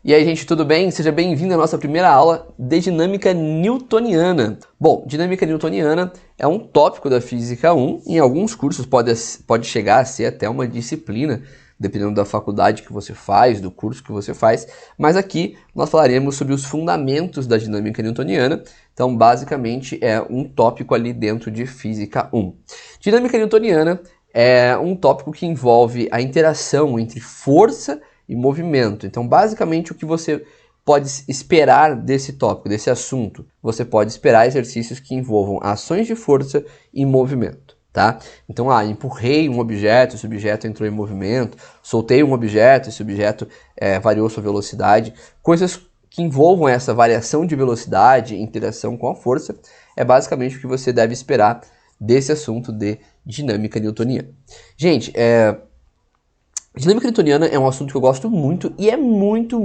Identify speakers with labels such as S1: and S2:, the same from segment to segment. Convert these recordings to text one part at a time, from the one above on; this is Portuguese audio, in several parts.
S1: E aí, gente, tudo bem? Seja bem-vindo à nossa primeira aula de dinâmica newtoniana. Bom, dinâmica newtoniana é um tópico da Física 1. Em alguns cursos pode chegar a ser até uma disciplina, dependendo da faculdade que você faz, do curso que você faz. Mas aqui nós falaremos sobre os fundamentos da dinâmica newtoniana. Então, basicamente, é um tópico ali dentro de Física 1. Dinâmica newtoniana é um tópico que envolve a interação entre força e movimento. Então, basicamente, o que você pode esperar desse tópico, desse assunto? Você pode esperar exercícios que envolvam ações de força e movimento, tá? Então, empurrei um objeto, esse objeto entrou em movimento, soltei um objeto, esse objeto variou sua velocidade. Coisas que envolvam essa variação de velocidade e interação com a força é basicamente o que você deve esperar desse assunto de dinâmica newtoniana. Gente, dinâmica newtoniana é um assunto que eu gosto muito e é muito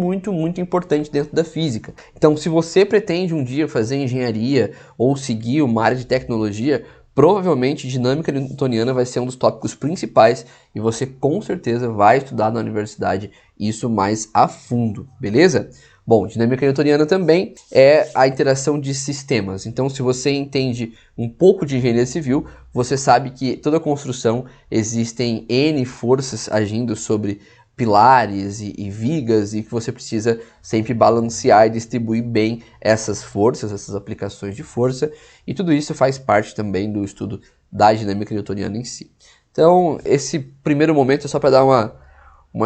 S1: importante dentro da física. Então, se você pretende um dia fazer engenharia ou seguir uma área de tecnologia, provavelmente dinâmica newtoniana vai ser um dos tópicos principais e você com certeza vai estudar na universidade isso mais a fundo, beleza? Bom, dinâmica newtoniana também é a interação de sistemas. Então, se você entende um pouco de engenharia civil, você sabe que toda construção existem N forças agindo sobre pilares e vigas e que você precisa sempre balancear e distribuir bem essas forças, essas aplicações de força, e tudo isso faz parte também do estudo da dinâmica newtoniana em si. Então, esse primeiro momento é só para dar uma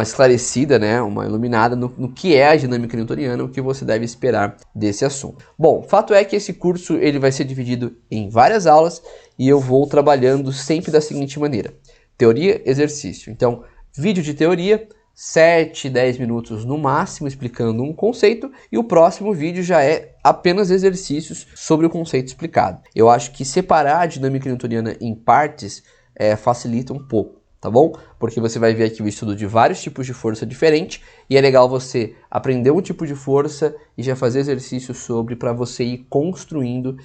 S1: esclarecida, né, uma iluminada no que é a dinâmica newtoniana, o que você deve esperar desse assunto. Bom, fato é que esse curso ele vai ser dividido em várias aulas e eu vou trabalhando sempre da seguinte maneira: teoria, exercício. Então, vídeo de teoria, 7, 10 minutos no máximo explicando um conceito, e o próximo vídeo já é apenas exercícios sobre o conceito explicado. Eu acho que separar a dinâmica newtoniana em partes facilita um pouco, tá bom? Porque você vai ver aqui o estudo de vários tipos de força diferente e é legal você aprender um tipo de força e já fazer exercícios sobre para você ir construindo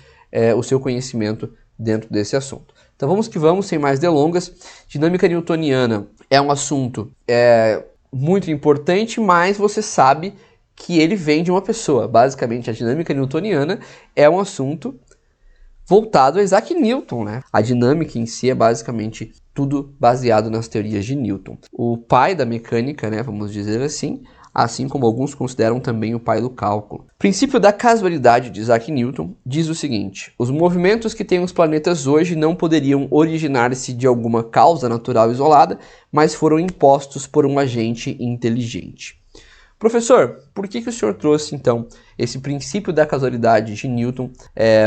S1: o seu conhecimento dentro desse assunto. Então vamos que vamos, sem mais delongas. Dinâmica newtoniana é um assunto muito importante, mas você sabe que ele vem de uma pessoa. Basicamente, a dinâmica newtoniana é um assunto voltado a Isaac Newton, né? A dinâmica em si é basicamente tudo baseado nas teorias de Newton. O pai da mecânica, né, vamos dizer assim como alguns consideram também o pai do cálculo. O princípio da casualidade de Isaac Newton diz o seguinte: os movimentos que têm os planetas hoje não poderiam originar-se de alguma causa natural isolada, mas foram impostos por um agente inteligente. Professor, por que o senhor trouxe, então, esse princípio da casualidade de Newton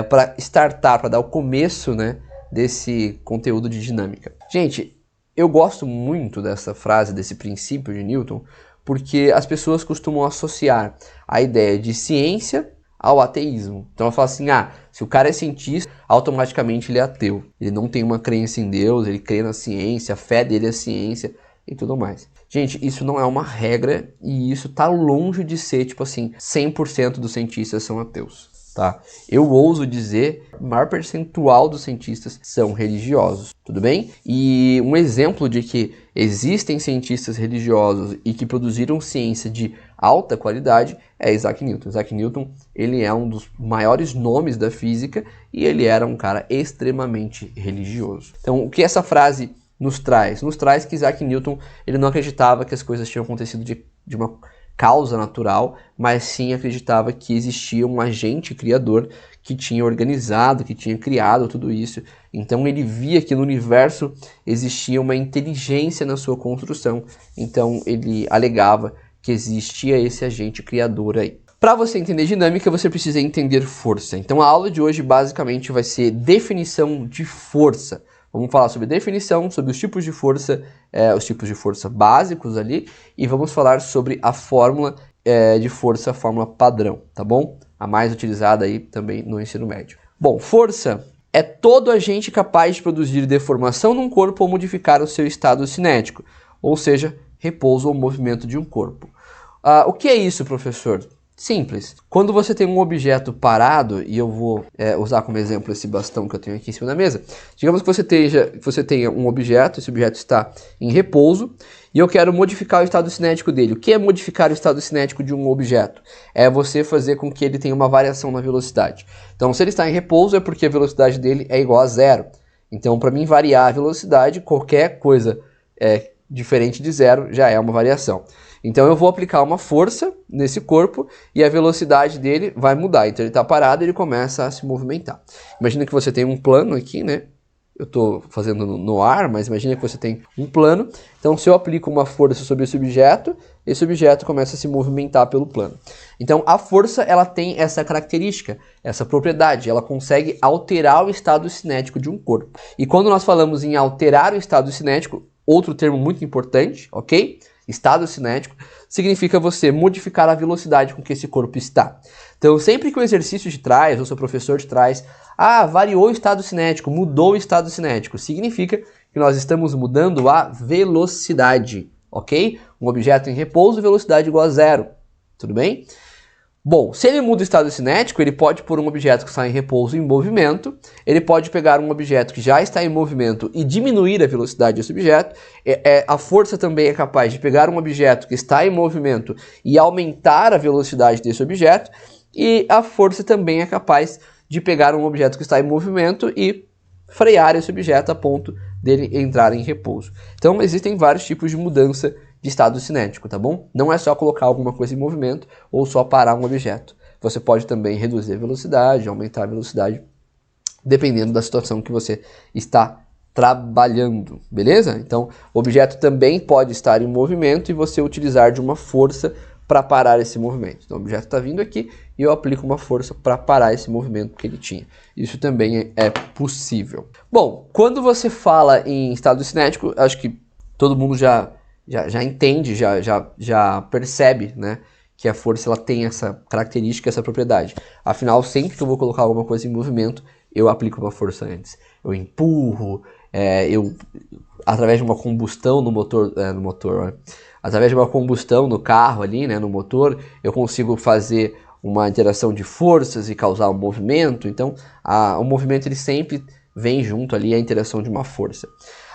S1: para startar, para dar o começo, né, desse conteúdo de dinâmica? Gente, eu gosto muito dessa frase, desse princípio de Newton, porque as pessoas costumam associar a ideia de ciência ao ateísmo. Então ela fala assim, se o cara é cientista, automaticamente ele é ateu. Ele não tem uma crença em Deus, ele crê na ciência, a fé dele é ciência e tudo mais. Gente, isso não é uma regra e isso tá longe de ser, tipo assim, 100% dos cientistas são ateus, tá? Eu ouso dizer, o maior percentual dos cientistas são religiosos, tudo bem? E um exemplo de que existem cientistas religiosos e que produziram ciência de alta qualidade é Isaac Newton. Isaac Newton, ele é um dos maiores nomes da física e ele era um cara extremamente religioso. Então, o que essa frase nos traz que Isaac Newton ele não acreditava que as coisas tinham acontecido de uma causa natural, mas sim acreditava que existia um agente criador que tinha organizado, que tinha criado tudo isso. Então ele via que no universo existia uma inteligência na sua construção, então ele alegava que existia esse agente criador aí. Para você entender dinâmica, você precisa entender força. Então a aula de hoje basicamente vai ser definição de força. Vamos falar sobre definição, sobre os tipos de força básicos ali, e vamos falar sobre a fórmula de força, a fórmula padrão, tá bom? A mais utilizada aí também no ensino médio. Bom, força é todo agente capaz de produzir deformação num corpo ou modificar o seu estado cinético, ou seja, repouso ou movimento de um corpo. O que é isso, professor? Simples. Quando você tem um objeto parado, e eu vou usar como exemplo esse bastão que eu tenho aqui em cima da mesa, digamos que você tenha um objeto, esse objeto está em repouso, e eu quero modificar o estado cinético dele. O que é modificar o estado cinético de um objeto? É você fazer com que ele tenha uma variação na velocidade. Então, se ele está em repouso, é porque a velocidade dele é igual a zero. Então, para mim variar a velocidade, qualquer coisa diferente de zero já é uma variação. Então eu vou aplicar uma força nesse corpo e a velocidade dele vai mudar. Então ele está parado e ele começa a se movimentar. Imagina que você tem um plano aqui, né? Eu estou fazendo no ar, mas imagina que você tem um plano. Então se eu aplico uma força sobre esse objeto começa a se movimentar pelo plano. Então a força ela tem essa característica, essa propriedade. Ela consegue alterar o estado cinético de um corpo. E quando nós falamos em alterar o estado cinético, outro termo muito importante, ok? Estado cinético, significa você modificar a velocidade com que esse corpo está. Então, sempre que o exercício te traz, ou seu professor te traz, variou o estado cinético, mudou o estado cinético, significa que nós estamos mudando a velocidade, ok? Um objeto em repouso, velocidade igual a zero, tudo bem? Bom, se ele muda o estado cinético, ele pode pôr um objeto que está em repouso em movimento, ele pode pegar um objeto que já está em movimento e diminuir a velocidade desse objeto. A força também é capaz de pegar um objeto que está em movimento e aumentar a velocidade desse objeto, e a força também é capaz de pegar um objeto que está em movimento e frear esse objeto a ponto dele entrar em repouso. Então existem vários tipos de mudança de estado cinético, tá bom? Não é só colocar alguma coisa em movimento ou só parar um objeto. Você pode também reduzir a velocidade, aumentar a velocidade, dependendo da situação que você está trabalhando, beleza? Então, o objeto também pode estar em movimento e você utilizar de uma força para parar esse movimento. Então, o objeto está vindo aqui e eu aplico uma força para parar esse movimento que ele tinha. Isso também é possível. Bom, quando você fala em estado cinético, acho que todo mundo já entende, já percebe, né, que a força ela tem essa característica, essa propriedade. Afinal, sempre que eu vou colocar alguma coisa em movimento, eu aplico uma força antes. Eu empurro, através de uma combustão através de uma combustão no carro ali, né, no motor, eu consigo fazer uma interação de forças e causar um movimento. Então, o movimento ele sempre vem junto ali a interação de uma força.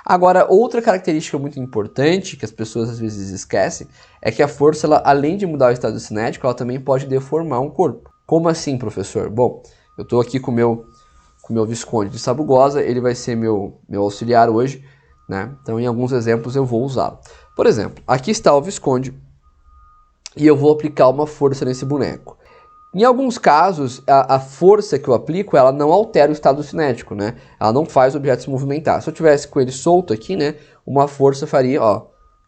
S1: Agora, outra característica muito importante que as pessoas às vezes esquecem é que a força, ela, além de mudar o estado cinético, ela também pode deformar um corpo. Como assim, professor? Bom, eu estou aqui com o meu Visconde de Sabugosa, ele vai ser meu auxiliar hoje, né? Então, em alguns exemplos eu vou usá-lo. Por exemplo, aqui está o Visconde e eu vou aplicar uma força nesse boneco. Em alguns casos, a força que eu aplico, ela não altera o estado cinético, né? Ela não faz o objeto se movimentar. Se eu tivesse com ele solto aqui, né? Uma força faria,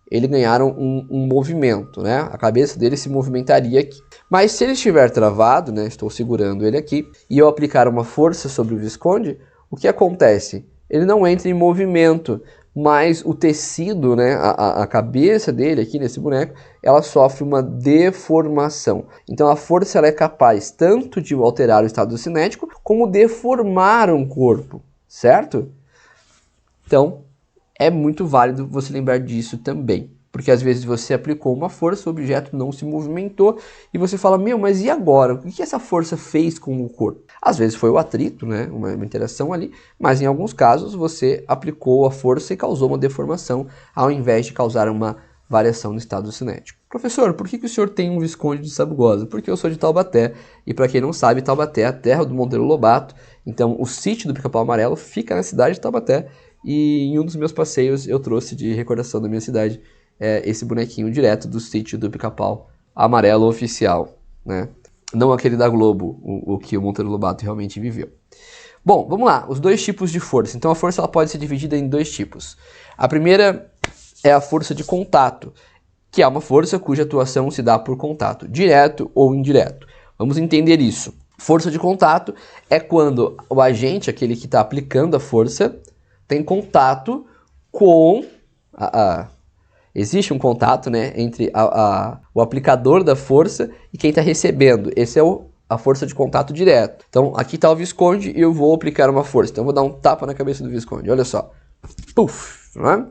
S1: ele ganhar um movimento, né? A cabeça dele se movimentaria aqui. Mas se ele estiver travado, né? Estou segurando ele aqui, e eu aplicar uma força sobre o Visconde, o que acontece? Ele não entra em movimento, mas o tecido, né, a cabeça dele aqui nesse boneco, ela sofre uma deformação. Então a força ela é capaz tanto de alterar o estado cinético, como deformar um corpo, certo? Então é muito válido você lembrar disso também. Porque às vezes você aplicou uma força, o objeto não se movimentou, e você fala, mas e agora? O que essa força fez com o corpo? Às vezes foi o atrito, né? Uma interação ali, mas em alguns casos você aplicou a força e causou uma deformação, ao invés de causar uma variação no estado cinético. Professor, por que o senhor tem um Visconde de Sabugosa? Porque eu sou de Taubaté, e para quem não sabe, Taubaté é a terra do Monteiro Lobato, então o sítio do Pica-Pau Amarelo fica na cidade de Taubaté, e em um dos meus passeios eu trouxe de recordação da minha cidade esse bonequinho direto do sítio do Pica-Pau Amarelo oficial, né? Não aquele da Globo, o que o Monteiro Lobato realmente viveu. Bom, vamos lá, os dois tipos de força. Então a força ela pode ser dividida em dois tipos. A primeira é a força de contato, que é uma força cuja atuação se dá por contato, direto ou indireto. Vamos entender isso. Força de contato é quando o agente, aquele que está aplicando a força, tem contato com existe um contato, né, entre o aplicador da força e quem está recebendo. Esse é a força de contato direto. Então, aqui está o Visconde e eu vou aplicar uma força. Então, eu vou dar um tapa na cabeça do Visconde. Olha só. Puf! Não é?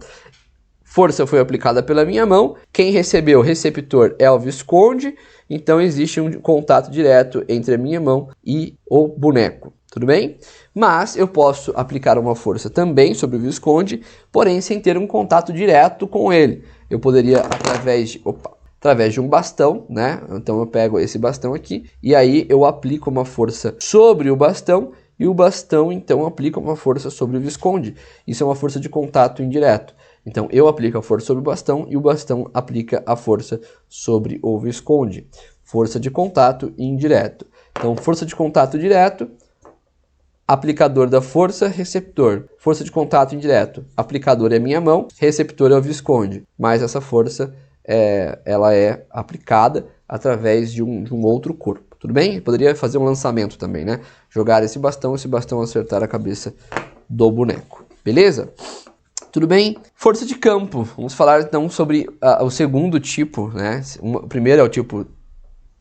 S1: Força foi aplicada pela minha mão, quem recebeu, receptor, é o Visconde, então existe um contato direto entre a minha mão e o boneco, tudo bem? Mas eu posso aplicar uma força também sobre o Visconde, porém sem ter um contato direto com ele. Eu poderia, através de um bastão, né? Então eu pego esse bastão aqui e aí eu aplico uma força sobre o bastão e o bastão então aplica uma força sobre o Visconde. Isso é uma força de contato indireto. Então eu aplico a força sobre o bastão e o bastão aplica a força sobre o Visconde. Força de contato indireto. Então força de contato direto, aplicador da força, receptor. Força de contato indireto, aplicador é a minha mão, receptor é o Visconde. Mas essa força ela é aplicada através de um outro corpo. Tudo bem? Eu poderia fazer um lançamento também, né? Jogar esse bastão acertar a cabeça do boneco. Beleza? Tudo bem? Força de campo. Vamos falar então sobre o segundo tipo, né? O primeiro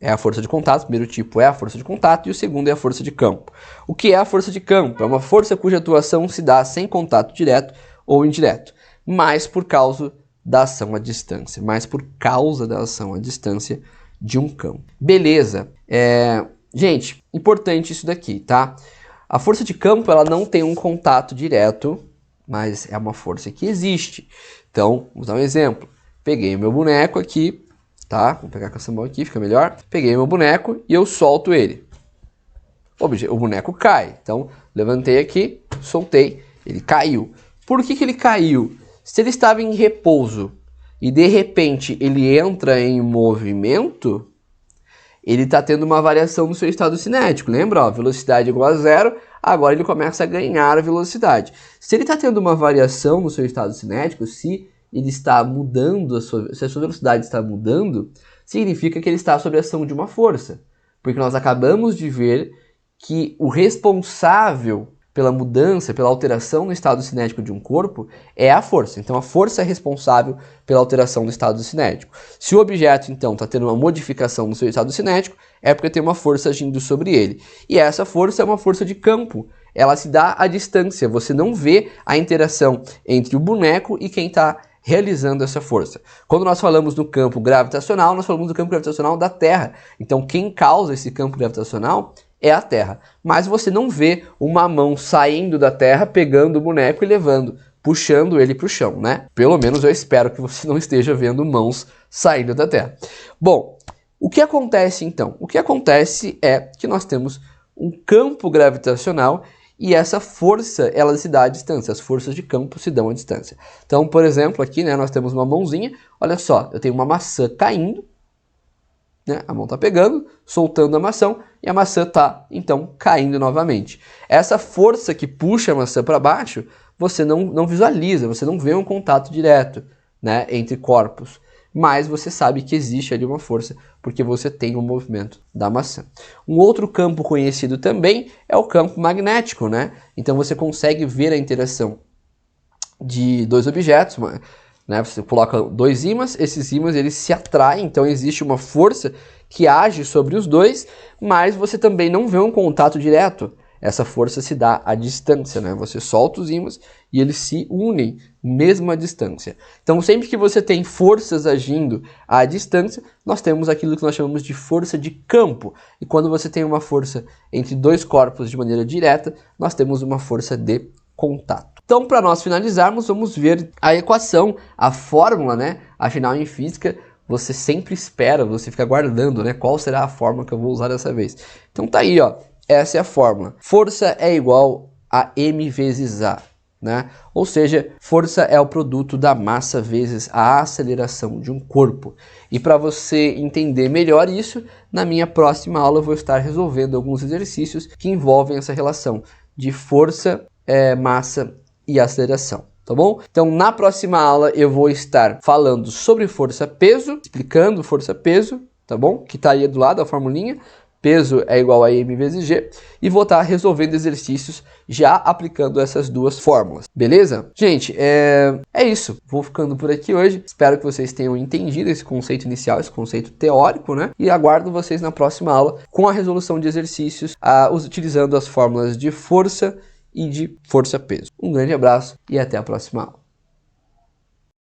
S1: é a força de contato, o primeiro tipo é a força de contato e o segundo é a força de campo. O que é a força de campo? É uma força cuja atuação se dá sem contato direto ou indireto, mas por causa da ação à distância, de um campo. Beleza. Gente, importante isso daqui, tá? A força de campo, ela não tem um contato direto, mas é uma força que existe. Então, vamos dar um exemplo. Peguei o meu boneco aqui, tá? Vou pegar com essa mão aqui, fica melhor. Peguei o meu boneco e eu solto ele. O boneco cai. Então, levantei aqui, soltei, ele caiu. Por que ele caiu? Se ele estava em repouso e de repente ele entra em movimento, ele está tendo uma variação no seu estado cinético. Lembra? Ó, velocidade igual a 0, agora ele começa a ganhar a velocidade. Se ele está tendo uma variação no seu estado cinético, se ele está mudando, se a sua velocidade está mudando, significa que ele está sob a ação de uma força. Porque nós acabamos de ver que o responsável pela mudança, pela alteração no estado cinético de um corpo, é a força. Então a força é responsável pela alteração do estado cinético. Se o objeto, então, está tendo uma modificação no seu estado cinético, é porque tem uma força agindo sobre ele. E essa força é uma força de campo. Ela se dá à distância. Você não vê a interação entre o boneco e quem está realizando essa força. Quando nós falamos do campo gravitacional, nós falamos do campo gravitacional da Terra. Então quem causa esse campo gravitacional é a Terra. Mas você não vê uma mão saindo da Terra, pegando o boneco e levando, puxando ele para o chão, né? Pelo menos eu espero que você não esteja vendo mãos saindo da Terra. Bom, o que acontece então? O que acontece é que nós temos um campo gravitacional e essa força, ela se dá à distância. As forças de campo se dão à distância. Então, por exemplo, aqui, né, nós temos uma mãozinha. Olha só, eu tenho uma maçã caindo, né? A mão está pegando, soltando a maçã e a maçã está, então, caindo novamente. Essa força que puxa a maçã para baixo, você não visualiza, você não vê um contato direto, né, entre corpos. Mas você sabe que existe ali uma força, porque você tem o movimento da maçã. Um outro campo conhecido também é o campo magnético, né? Então você consegue ver a interação de dois objetos, né? Você coloca dois ímãs, esses ímãs eles se atraem, então existe uma força que age sobre os dois, mas você também não vê um contato direto. Essa força se dá à distância, né? Você solta os ímãs e eles se unem, mesmo à distância. Então, sempre que você tem forças agindo à distância, nós temos aquilo que nós chamamos de força de campo. E quando você tem uma força entre dois corpos de maneira direta, nós temos uma força de contato. Então, para nós finalizarmos, vamos ver a equação, a fórmula, né? Afinal, em física, você sempre espera, você fica guardando, né? Qual será a fórmula que eu vou usar dessa vez. Então, tá aí, ó. Essa é a fórmula. Força é igual a m vezes a, né? Ou seja, força é o produto da massa vezes a aceleração de um corpo. E para você entender melhor isso, na minha próxima aula eu vou estar resolvendo alguns exercícios que envolvem essa relação de força, massa e aceleração. Tá bom? Então, na próxima aula eu vou estar falando sobre força-peso, explicando força-peso, tá bom? Que tá aí do lado, a formulinha. Peso é igual a m vezes g, e vou estar resolvendo exercícios já aplicando essas duas fórmulas, beleza? Gente, é isso. Vou ficando por aqui hoje. Espero que vocês tenham entendido esse conceito inicial, esse conceito teórico, né? E aguardo vocês na próxima aula com a resolução de exercícios, utilizando as fórmulas de força e de força-peso. Um grande abraço e até a próxima aula.